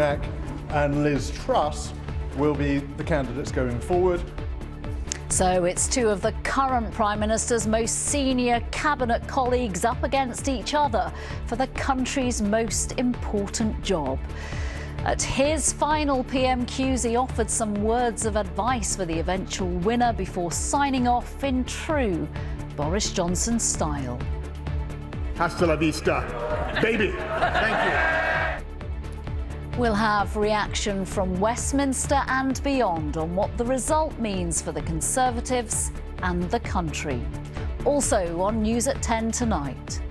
And Liz Truss will be the candidates going forward. So it's two of the current Prime Minister's most senior cabinet colleagues up against each other for the country's most important job. At his final PMQs, he offered some words of advice for the eventual winner before signing off in true Boris Johnson style. Hasta la vista, baby. Thank you. We'll have reaction from Westminster and beyond on what the result means for the Conservatives and the country. Also on News at 10 tonight.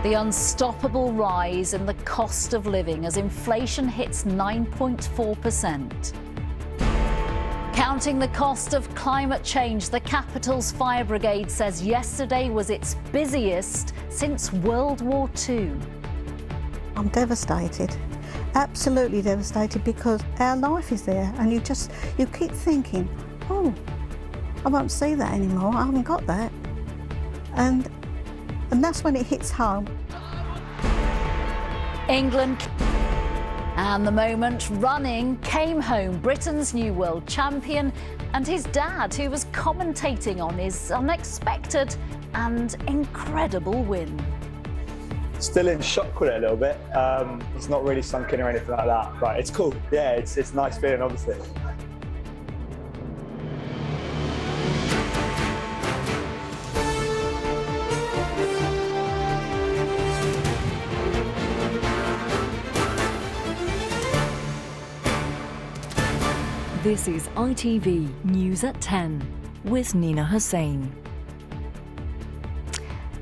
The unstoppable rise in the cost of living as inflation hits 9.4%. Counting the cost of climate change, the capital's fire brigade says yesterday was its busiest since World War II. I'm devastated, absolutely devastated, because our life is there and you keep thinking, oh, I won't see that anymore, I haven't got that. And that's when it hits home. England and the moment running came home Britain's new world champion and his dad, who was commentating on his unexpected and incredible win. Still in shock with it a little bit. It's not really sunk in or anything like that, but it's cool. Yeah, it's a nice feeling, obviously. This is ITV News at 10 with Nina Hossain.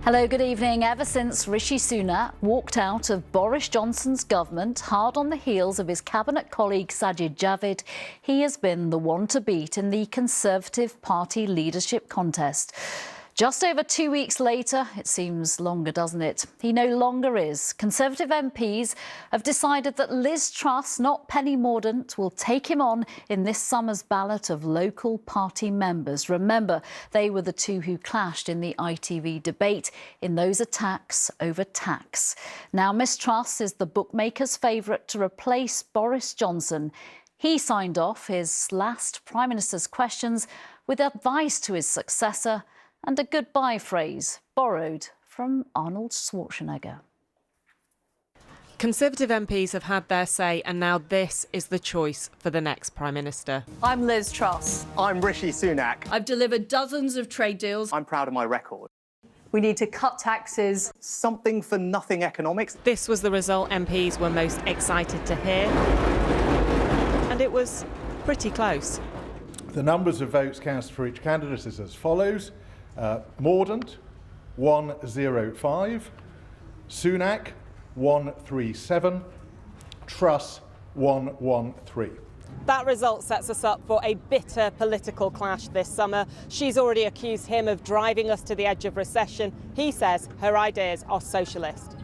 Hello, good evening. Ever since Rishi Sunak walked out of Boris Johnson's government, hard on the heels of his cabinet colleague Sajid Javid, he has been the one to beat in the Conservative Party leadership contest. Just over 2 weeks later, it seems longer, doesn't it? He no longer is. Conservative MPs have decided that Liz Truss, not Penny Mordaunt, will take him on in this summer's ballot of local party members. Remember, they were the two who clashed in the ITV debate in those attacks over tax. Now, Miss Truss is the bookmaker's favourite to replace Boris Johnson. He signed off his last Prime Minister's questions with advice to his successor and a goodbye phrase borrowed from Arnold Schwarzenegger. Conservative MPs have had their say, and now this is the choice for the next Prime Minister. I'm Liz Truss. I'm Rishi Sunak. I've delivered dozens of trade deals. I'm proud of my record. We need to cut taxes. Something for nothing economics. This was the result MPs were most excited to hear, and it was pretty close. The numbers of votes cast for each candidate is as follows. Mordaunt, 105. Sunak, 137. Truss, 113. That result sets us up for a bitter political clash this summer. She's already accused him of driving us to the edge of recession. He says her ideas are socialist.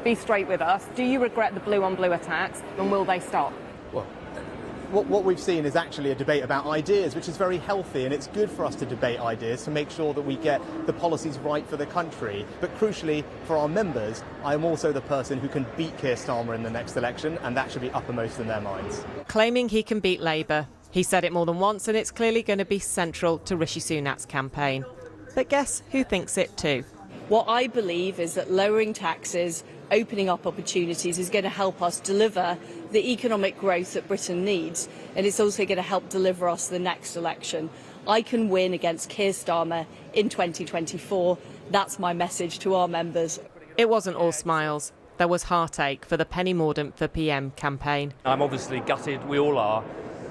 Be straight with us. Do you regret the blue-on-blue attacks, and will they stop? Well, what we've seen is actually a debate about ideas, which is very healthy, and it's good for us to debate ideas to make sure that we get the policies right for the country. But crucially, for our members, I am also the person who can beat Keir Starmer in the next election, and that should be uppermost in their minds. Claiming he can beat Labour. He said it more than once, and it's clearly going to be central to Rishi Sunak's campaign. But guess who thinks it too? What I believe is that lowering taxes, opening up opportunities is going to help us deliver the economic growth that Britain needs, and it's also going to help deliver us the next election. I can win against Keir Starmer in 2024. That's my message to our members. It wasn't all smiles. There was heartache for the Penny Mordaunt for PM campaign. I'm obviously gutted, we all are,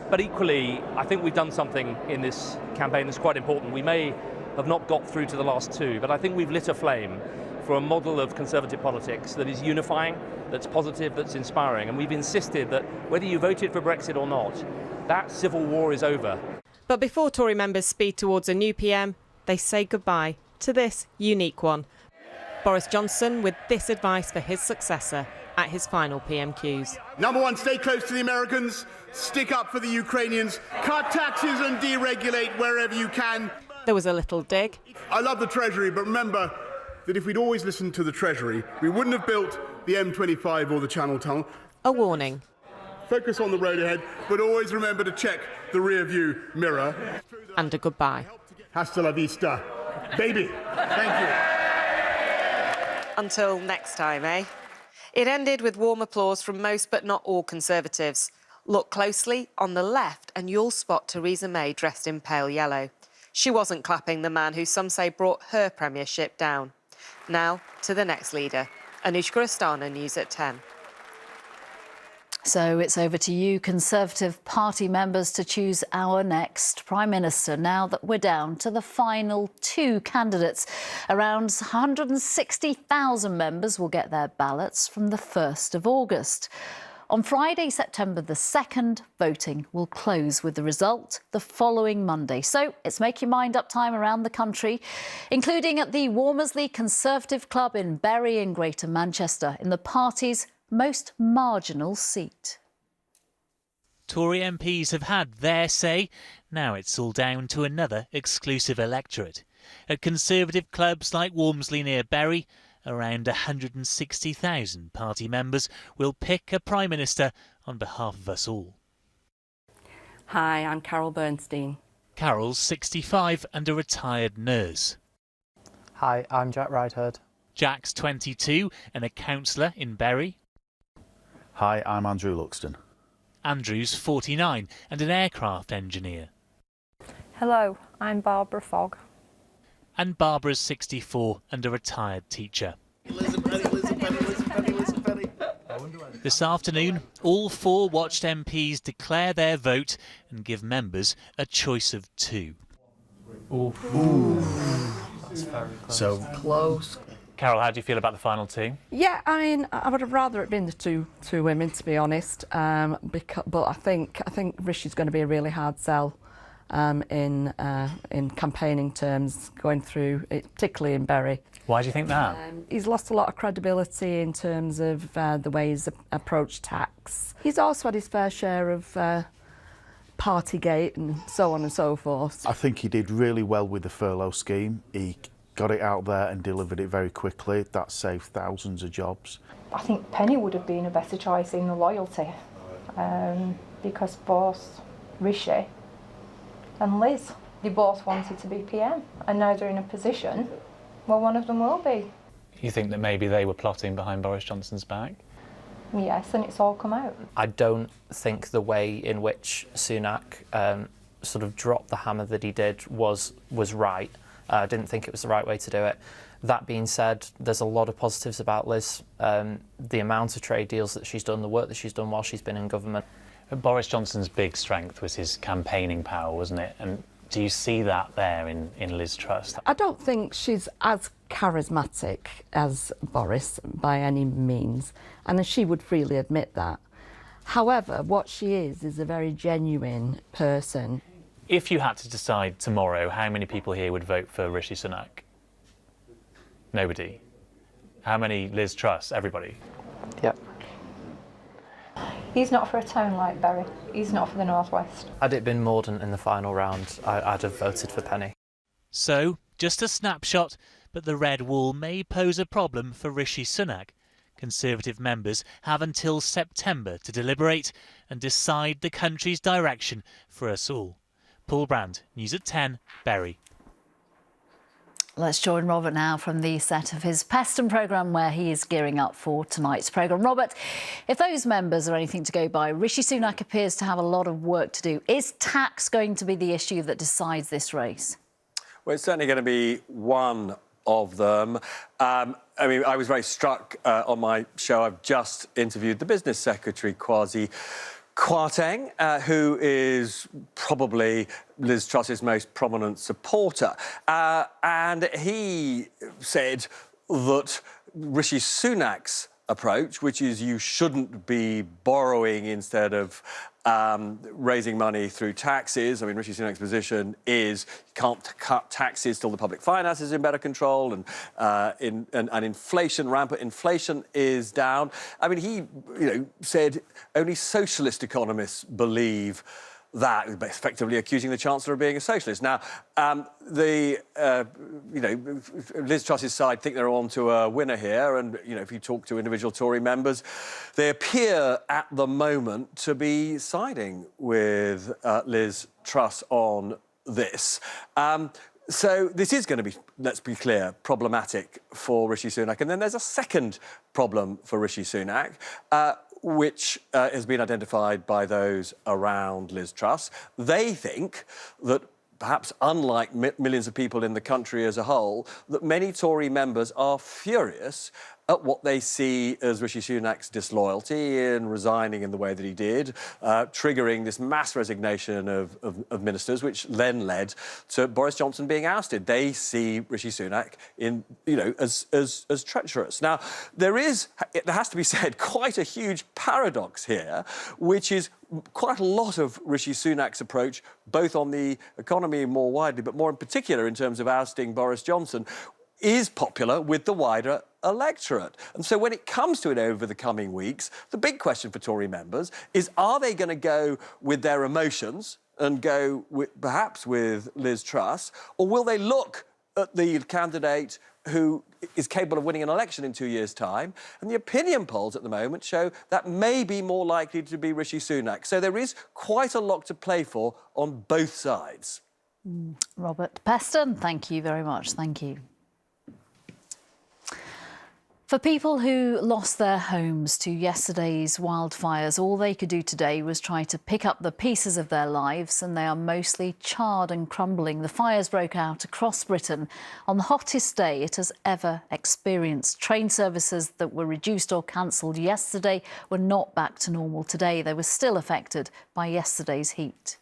but equally I think we've done something in this campaign that's quite important. We may have not got through to the last two, but I think we've lit a flame for a model of Conservative politics that is unifying, that's positive, that's inspiring. And we've insisted that whether you voted for Brexit or not, that civil war is over. But before Tory members speed towards a new PM, they say goodbye to this unique one. Boris Johnson with this advice for his successor at his final PMQs. Number one, stay close to the Americans, stick up for the Ukrainians, cut taxes and deregulate wherever you can. There was a little dig. I love the Treasury, but remember that if we'd always listened to the Treasury, we wouldn't have built the M25 or the Channel Tunnel. A warning. focus on the road ahead, but always remember to check the rear view mirror. And a goodbye. Hasta la vista, baby. Thank you. Until next time, eh? It ended with warm applause from most but not all Conservatives. Look closely on the left and you'll spot Theresa May dressed in pale yellow. She wasn't clapping the man who some say brought her premiership down. Now to the next leader. Anushka Astana, News at 10. So it's over to you, Conservative Party members, to choose our next Prime Minister now that we're down to the final two candidates. Around 160,000 members will get their ballots from the 1st of August. On Friday, September the 2nd, voting will close with the result the following Monday. So it's make your mind up time around the country, including at the Wormersley Conservative Club in Bury in Greater Manchester, in the party's most marginal seat. Tory MPs have had their say. Now it's all down to another exclusive electorate. At Conservative clubs like Wormersley near Bury, around 160,000 party members will pick a Prime Minister on behalf of us all. Hi, I'm Carol Bernstein. Carol's 65 and a retired nurse. Hi, I'm Jack Ridehead. Jack's 22 and a councillor in Bury. Hi, I'm Andrew Luxton. Andrew's 49 and an aircraft engineer. Hello, I'm Barbara Fogg. And Barbara's 64 and a retired teacher. Listen, Penny. This afternoon, all four watched MPs declare their vote and give members a choice of two. Ooh. That's very close. So close. Carol, how do you feel about the final two? Yeah, I mean, I would have rather it been the two women, to be honest. But I think Rishi's going to be a really hard sell in campaigning terms, going through it, particularly in Bury. Why do you think that? He's lost a lot of credibility in terms of the way he's approached tax. He's also had his fair share of Partygate and so on and so forth. I think he did really well with the furlough scheme. He got it out there and delivered it very quickly. That saved thousands of jobs. I think Penny would have been a better choice in the loyalty because both Rishi and Liz, they both wanted to be PM and now they're in a position where one of them will be. You think that maybe they were plotting behind Boris Johnson's back? Yes, and it's all come out. I don't think the way in which Sunak sort of dropped the hammer that he did was right. I didn't think it was the right way to do it. That being said, there's a lot of positives about Liz. The amount of trade deals that she's done, the work that she's done while she's been in government. Boris Johnson's big strength was his campaigning power, wasn't it? And do you see that there in Liz Truss? I don't think she's as charismatic as Boris by any means, and she would freely admit that. However, what she is a very genuine person. If you had to decide tomorrow how many people here would vote for Rishi Sunak? Nobody. How many Liz Truss? Everybody? Yep. He's not for a town like Bury. He's not for the North West. Had it been Mordaunt in the final round, I'd have voted for Penny. So, just a snapshot, but the red wall may pose a problem for Rishi Sunak. Conservative members have until September to deliberate and decide the country's direction for us all. Paul Brand, News at 10, Bury. Let's join Robert now from the set of his Peston programme where he is gearing up for tonight's programme. Robert, if those members are anything to go by, Rishi Sunak appears to have a lot of work to do. Is tax going to be the issue that decides this race? Well, it's certainly going to be one of them. I mean, I was very struck on my show. I've just interviewed the Business Secretary, Kwasi Kwarteng, who is probably Liz Truss's most prominent supporter. And he said that Rishi Sunak's approach, which is you shouldn't be borrowing instead of raising money through taxes. I mean, Rishi Sunak's position is you can't cut taxes till the public finances are in better control and inflation, rampant inflation is down. I mean, he said only socialist economists believe that, effectively accusing the Chancellor of being a socialist. Now, Liz Truss's side think they're on to a winner here, and if you talk to individual Tory members, they appear at the moment to be siding with Liz Truss on this. So this is going to be, let's be clear, problematic for Rishi Sunak. And then there's a second problem for Rishi Sunak, which has been identified by those around Liz Truss. They think that, perhaps unlike millions of people in the country as a whole, that many Tory members are furious at what they see as Rishi Sunak's disloyalty in resigning in the way that he did, triggering this mass resignation of ministers, which then led to Boris Johnson being ousted. They see Rishi Sunak as treacherous. Now, there has to be said, quite a huge paradox here, which is quite a lot of Rishi Sunak's approach, both on the economy more widely, but more in particular in terms of ousting Boris Johnson, is popular with the wider electorate. And so when it comes to it over the coming weeks, the big question for Tory members is, are they going to go with their emotions and go perhaps with Liz Truss, or will they look at the candidate who is capable of winning an election in 2 years' time? And the opinion polls at the moment show that may be more likely to be Rishi Sunak. So there is quite a lot to play for on both sides. Robert Peston, thank you very much. Thank you. For people who lost their homes to yesterday's wildfires, all they could do today was try to pick up the pieces of their lives, and they are mostly charred and crumbling. The fires broke out across Britain on the hottest day it has ever experienced. Train services that were reduced or cancelled yesterday were not back to normal today. They were still affected by yesterday's heat.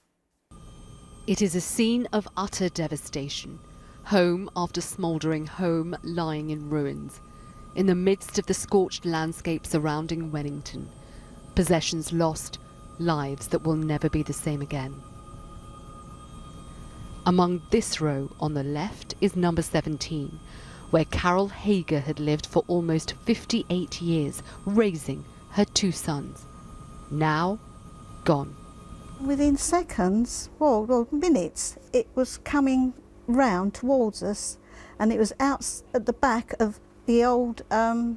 It is a scene of utter devastation. Home after smouldering home lying in ruins. In the midst of the scorched landscape surrounding Wellington, possessions lost, lives that will never be the same again. Among this row on the left is number 17, where Carol Hager had lived for almost 58 years, raising her 2 sons. Now, gone. Within seconds, well, minutes, it was coming round towards us, and it was out at the back of the old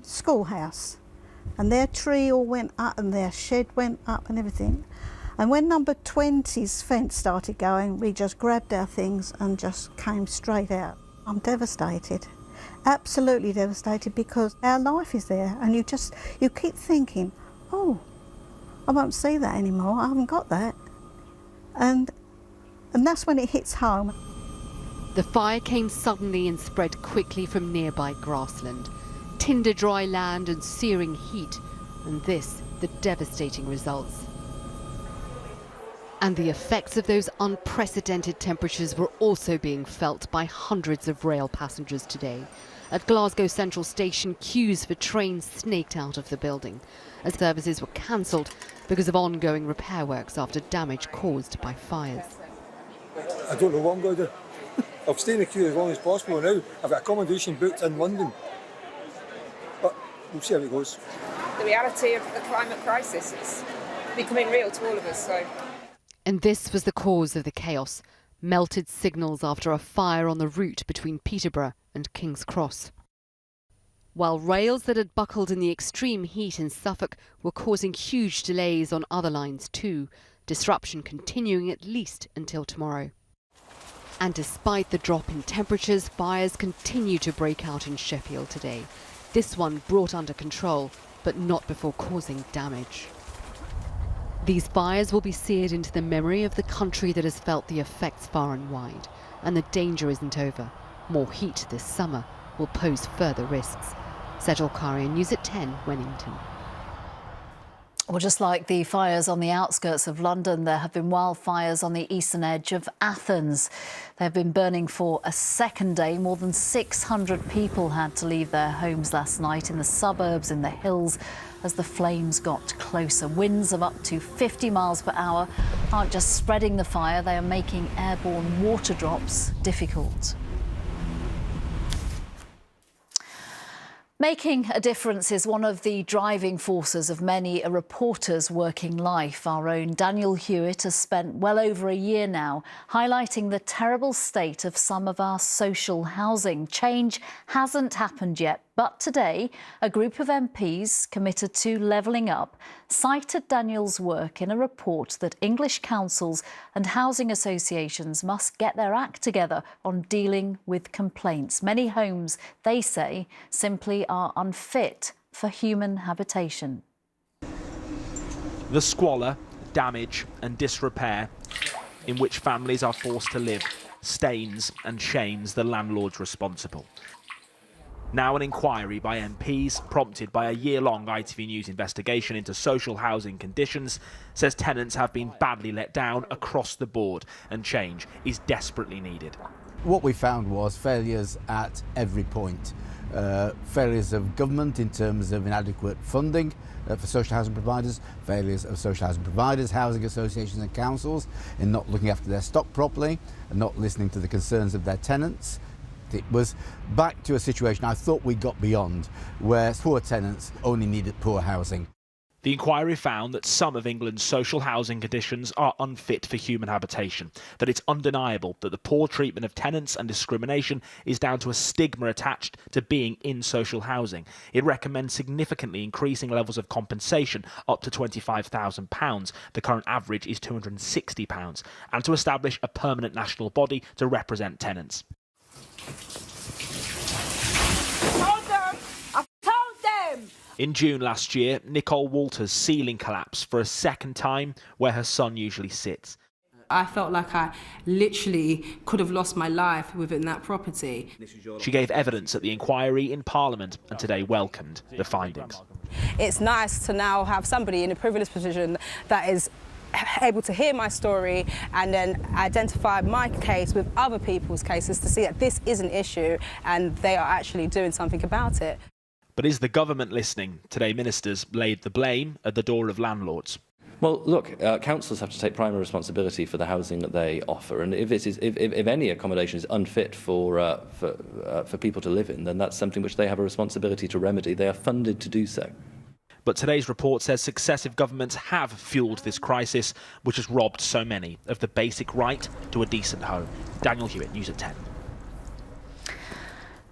schoolhouse, and their tree all went up and their shed went up and everything. And when number 20's fence started going, we just grabbed our things and just came straight out. I'm devastated, absolutely devastated, because our life is there, and you keep thinking, oh, I won't see that anymore, I haven't got that. And that's when it hits home. The fire came suddenly and spread quickly from nearby grassland, tinder dry land and searing heat, and this, the devastating results. And the effects of those unprecedented temperatures were also being felt by hundreds of rail passengers today. At Glasgow Central Station, queues for trains snaked out of the building, as services were cancelled because of ongoing repair works after damage caused by fires. I don't know what I'm going to do. I'll stay in the queue as long as possible now. I've got accommodation booked in London. But we'll see how it goes. The reality of the climate crisis is becoming real to all of us. And this was the cause of the chaos. Melted signals after a fire on the route between Peterborough and King's Cross. While rails that had buckled in the extreme heat in Suffolk were causing huge delays on other lines too, disruption continuing at least until tomorrow. And despite the drop in temperatures, fires continue to break out in Sheffield today. This one brought under control, but not before causing damage. These fires will be seared into the memory of the country that has felt the effects far and wide. And the danger isn't over. More heat this summer will pose further risks. Sejal Karia, News at 10, Wellington. Well, just like the fires on the outskirts of London, there have been wildfires on the eastern edge of Athens. They've been burning for a second day. More than 600 people had to leave their homes last night in the suburbs, in the hills, as the flames got closer. Winds of up to 50 miles per hour aren't just spreading the fire, they are making airborne water drops difficult. Making a difference is one of the driving forces of many a reporter's working life. Our own Daniel Hewitt has spent well over a year now highlighting the terrible state of some of our social housing. Change hasn't happened yet, but today a group of MPs committed to levelling up cited Daniel's work in a report that English councils and housing associations must get their act together on dealing with complaints. Many homes, they say, simply are unfit for human habitation. The squalor, damage and disrepair in which families are forced to live stains and shames the landlords responsible. Now an inquiry by MPs, prompted by a year-long ITV News investigation into social housing conditions, says tenants have been badly let down across the board and change is desperately needed. What we found was failures at every point. Failures of government in terms of inadequate funding for social housing providers, failures of social housing providers, housing associations and councils in not looking after their stock properly and not listening to the concerns of their tenants. It was back to a situation I thought we got beyond, where poor tenants only needed poor housing. The inquiry found that some of England's social housing conditions are unfit for human habitation, that it's undeniable that the poor treatment of tenants and discrimination is down to a stigma attached to being in social housing. It recommends significantly increasing levels of compensation up to £25,000. The current average is £260, and to establish a permanent national body to represent tenants. In June last year, Nicole Walters' ceiling collapsed for a second time where her son usually sits. I felt like I literally could have lost my life within that property. She gave evidence at the inquiry in Parliament and today welcomed the findings. It's nice to now have somebody in a privileged position that is able to hear my story and then identify my case with other people's cases to see that this is an issue and they are actually doing something about it. But is the government listening? Today, ministers laid the blame at the door of landlords. Well, look, councils have to take primary responsibility for the housing that they offer, and if any accommodation is unfit for people to live in, then that's something which they have a responsibility to remedy. They are funded to do so. But today's report says successive governments have fuelled this crisis, which has robbed so many of the basic right to a decent home. Daniel Hewitt, News at 10.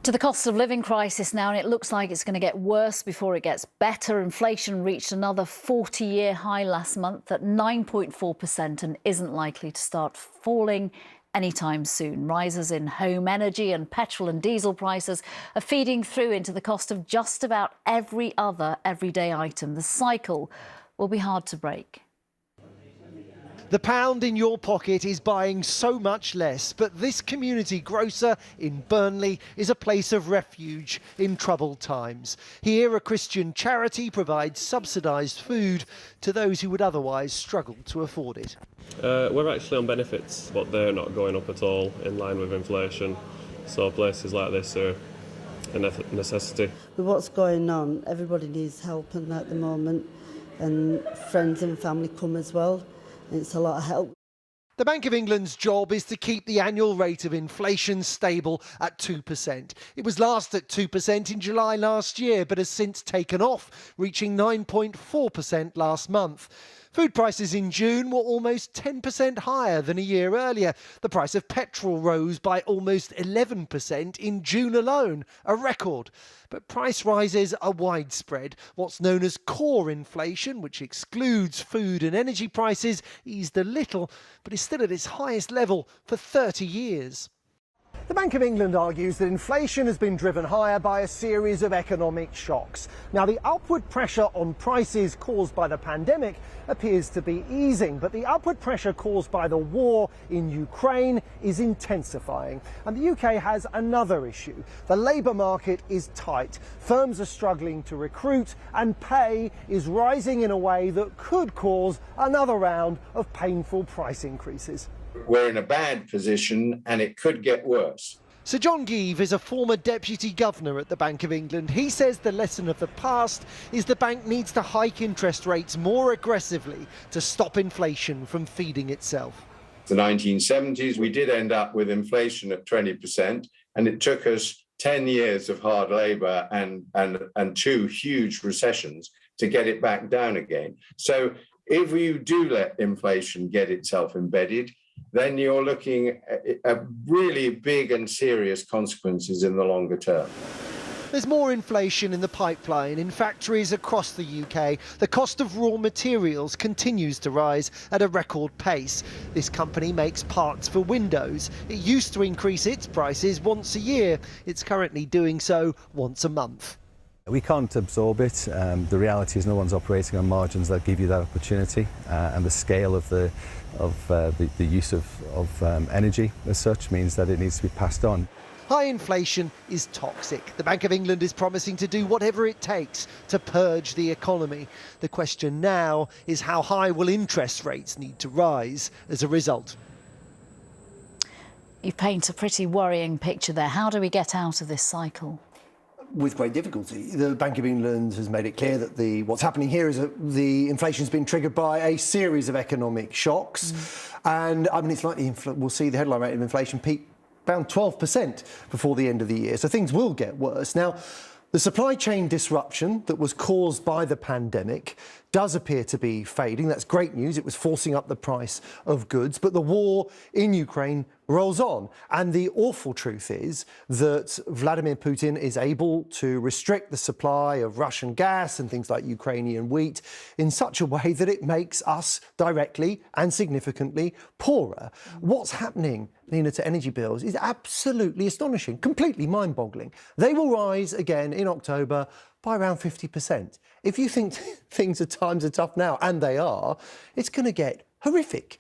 To the cost of living crisis now, and it looks like it's going to get worse before it gets better. Inflation reached another 40-year high last month at 9.4% and isn't likely to start falling anytime soon. Rises in home energy and petrol and diesel prices are feeding through into the cost of just about every other everyday item. The cycle will be hard to break. The pound in your pocket is buying so much less, but this community grocer in Burnley is a place of refuge in troubled times. Here, a Christian charity provides subsidised food to those who would otherwise struggle to afford it. We're actually on benefits, but they're not going up at all in line with inflation. So places like this are a necessity. With what's going on, everybody needs help at the moment, and friends and family come as well. It's a lot of help. The Bank of England's job is to keep the annual rate of inflation stable at 2%. It was last at 2% in July last year, but has since taken off, reaching 9.4% last month. Food prices in June were almost 10% higher than a year earlier. The price of petrol rose by almost 11% in June alone, a record. But price rises are widespread. What's known as core inflation, which excludes food and energy prices, eased a little, but is still at its highest level for 30 years. The Bank of England argues that inflation has been driven higher by a series of economic shocks. Now, the upward pressure on prices caused by the pandemic appears to be easing, but the upward pressure caused by the war in Ukraine is intensifying. And the UK has another issue. The labour market is tight. Firms are struggling to recruit, and pay is rising in a way that could cause another round of painful price increases. We're in a bad position and it could get worse. Sir John Geeve is a former Deputy Governor at the Bank of England. He says the lesson of the past is the bank needs to hike interest rates more aggressively to stop inflation from feeding itself. The 1970s, we did end up with inflation at 20%, and it took us 10 years of hard labour and 2 huge recessions to get it back down again. So if you do let inflation get itself embedded, then you're looking at really big and serious consequences in the longer term. There's more inflation in the pipeline in factories across the UK. The cost of raw materials continues to rise at a record pace. This company makes parts for windows. It used to increase its prices once a year. It's currently doing so once a month. We can't absorb it. The reality is no one's operating on margins that give you that opportunity, and the scale of the use of energy as such means that it needs to be passed on. High inflation is toxic. The Bank of England is promising to do whatever it takes to purge the economy. The question now is how high will interest rates need to rise as a result? You paint a pretty worrying picture there. How do we get out of this cycle? With great difficulty. The Bank of England has made it clear that what's happening here is that the inflation's been triggered by a series of economic shocks. And I mean, it's likely we'll see the headline rate of inflation peak around 12% before the end of the year. So things will get worse. Now, the supply chain disruption that was caused by the pandemic does appear to be fading. That's great news. It was forcing up the price of goods. But the war in Ukraine rolls on. And the awful truth is that Vladimir Putin is able to restrict the supply of Russian gas and things like Ukrainian wheat in such a way that it makes us directly and significantly poorer. What's happening, Nina, to energy bills is absolutely astonishing, completely mind-boggling. They will rise again in October by around 50%. If you think times are tough now, and they are, it's going to get horrific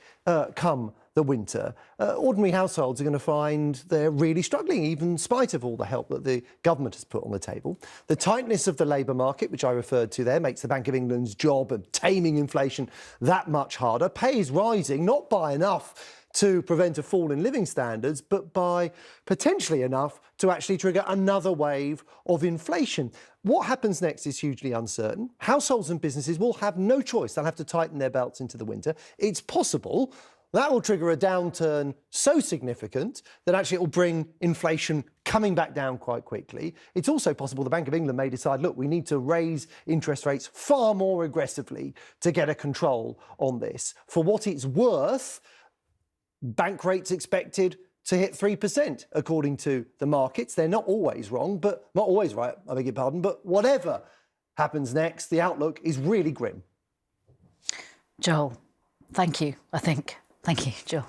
come the winter. Ordinary households are going to find they're really struggling, even in spite of all the help that the government has put on the table. The tightness of the labour market, which I referred to there, makes the Bank of England's job of taming inflation that much harder. Pay is rising, not by enough to prevent a fall in living standards, but by potentially enough to actually trigger another wave of inflation. What happens next is hugely uncertain. Households and businesses will have no choice. They'll have to tighten their belts into the winter. It's possible that will trigger a downturn so significant that actually it will bring inflation coming back down quite quickly. It's also possible the Bank of England may decide, look, we need to raise interest rates far more aggressively to get a control on this. For what it's worth, bank rates expected to hit 3%, according to the markets. They're not always wrong, but not always right, I beg your pardon. But whatever happens next, the outlook is really grim. Joel, thank you, I think. Thank you, Joel.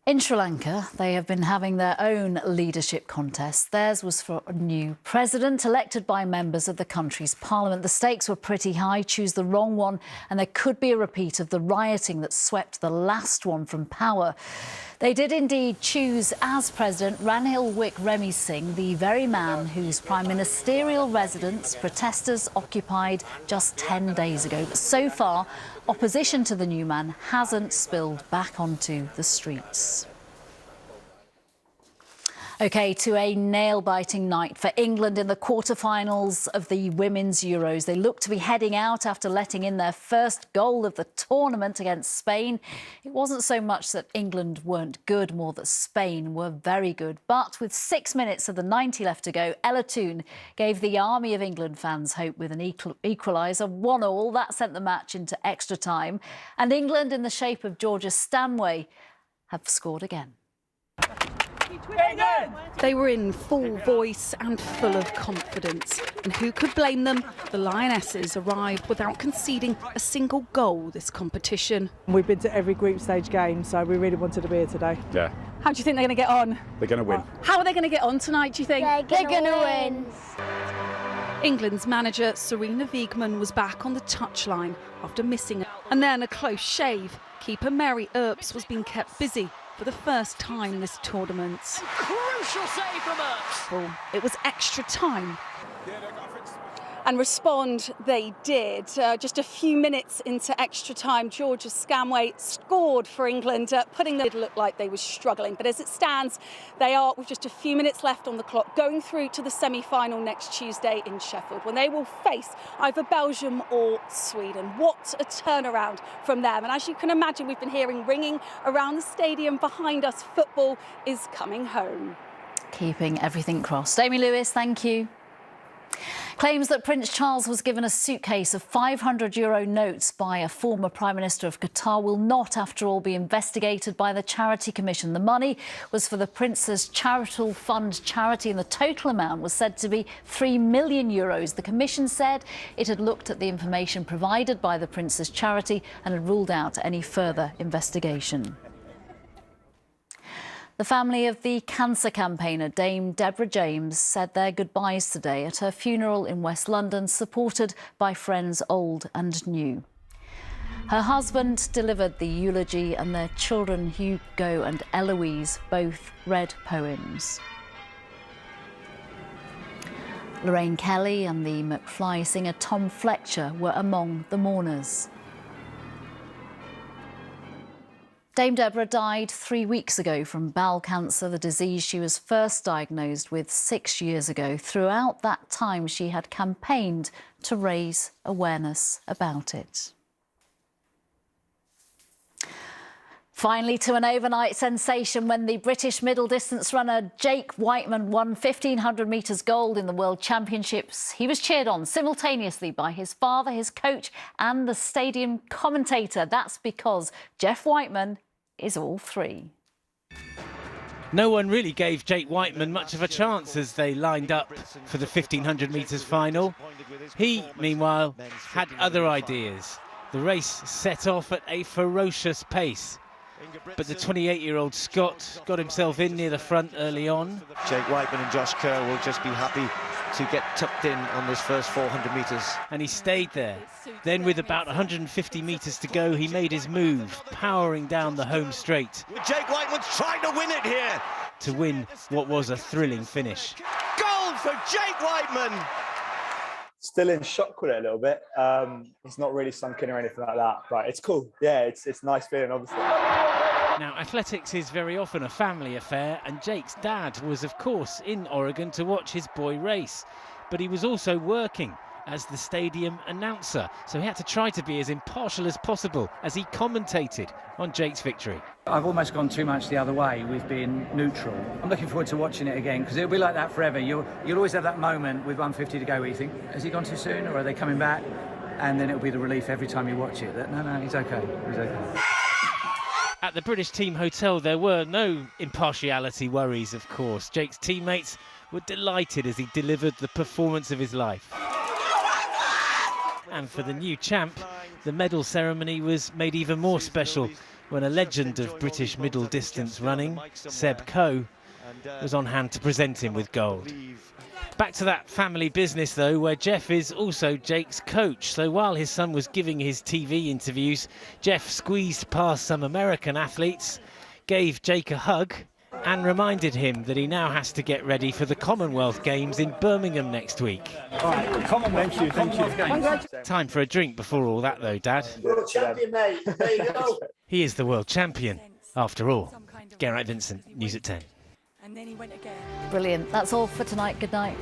In Sri Lanka, they have been having their own leadership contest. Theirs was for a new president elected by members of the country's parliament. The stakes were pretty high. Choose the wrong one and there could be a repeat of the rioting that swept the last one from power. They did indeed choose as president Ranil Wickremesinghe, the very man whose prime ministerial residence protesters occupied just 10 days ago. But so far, opposition to the new man hasn't spilled back onto the streets. OK, to a nail-biting night for England in the quarter-finals of the Women's Euros. They look to be heading out after letting in their first goal of the tournament against Spain. It wasn't so much that England weren't good, more that Spain were very good. But with 6 minutes of the 90 left to go, Ella Toone gave the army of England fans hope with an equaliser, 1-1. That sent the match into extra time. And England, in the shape of Georgia Stanway, have scored again. They were in full voice and full of confidence. And who could blame them? The Lionesses arrived without conceding a single goal this competition. We've been to every group stage game, so we really wanted to be here today. Yeah. How do you think they're going to get on? They're going to win. How are they going to get on tonight, do you think? They're going to win. England's manager, Sarina Wiegman, was back on the touchline after missing it. And then a close shave. Keeper Mary Earps was being kept busy for the first time this tournament. Crucial save from Earps. It was extra time. And respond they did. Just a few minutes into extra time, Georgia Stanway scored for England, putting them... It looked like they were struggling. But as it stands, they are, with just a few minutes left on the clock, going through to the semi-final next Tuesday in Sheffield, when they will face either Belgium or Sweden. What a turnaround from them. And as you can imagine, we've been hearing ringing around the stadium behind us, football is coming home. Keeping everything crossed. Amy Lewis, thank you. Claims that Prince Charles was given a suitcase of €500 notes by a former Prime Minister of Qatar will not, after all, be investigated by the Charity Commission. The money was for the Prince's charitable fund charity and the total amount was said to be €3 million. The Commission said it had looked at the information provided by the Prince's charity and had ruled out any further investigation. The family of the cancer campaigner Dame Deborah James said their goodbyes today at her funeral in West London, supported by friends old and new. Her husband delivered the eulogy and their children Hugo and Eloise both read poems. Lorraine Kelly and the McFly singer Tom Fletcher were among the mourners. Dame Deborah died 3 weeks ago from bowel cancer, the disease she was first diagnosed with 6 years ago. Throughout that time, she had campaigned to raise awareness about it. Finally, to an overnight sensation when the British middle distance runner Jake Whiteman won 1,500 metres gold in the World Championships. He was cheered on simultaneously by his father, his coach and the stadium commentator. That's because Jeff Whiteman is all three. No one really gave Jake Whiteman much of a chance as they lined up for the 1,500 metres final. He, meanwhile, had other ideas. The race set off at a ferocious pace. But the 28-year-old Scot got himself in near the front early on. Jake Whiteman and Josh Kerr will just be happy to get tucked in on this first 400 metres. And he stayed there. Then with about 150 metres to go, he made his move, powering down the home straight. Jake Whiteman's trying to win it here. To win what was a thrilling finish. Gold for Jake Whiteman! Still in shock with it a little bit. It's not really sunk in or anything like that, but it's cool. Yeah, it's a nice feeling, obviously. Now, athletics is very often a family affair, and Jake's dad was, of course, in Oregon to watch his boy race. But he was also working as the stadium announcer, so he had to try to be as impartial as possible as he commentated on Jake's victory. I've almost gone too much the other way with being neutral. I'm looking forward to watching it again because it'll be like that forever. You'll always have that moment with 150 to go where you think, has he gone too soon or are they coming back? And then it'll be the relief every time you watch it that no, he's okay, he's okay. At the British team hotel, there were no impartiality worries, of course. Jake's teammates were delighted as he delivered the performance of his life. And for the new champ, the medal ceremony was made even more special when a legend of British middle distance running, Seb Coe, was on hand to present him with gold. Back to that family business, though, where Jeff is also Jake's coach. So while his son was giving his TV interviews, Jeff squeezed past some American athletes, gave Jake a hug, and reminded him that he now has to get ready for the Commonwealth Games in Birmingham next week. All right, Commonwealth, thank you. Time for a drink before all that, though, Dad. World champion, mate. There you go. He is the world champion, after all. Geraint Vincent, News at 10. Brilliant. That's all for tonight. Good night.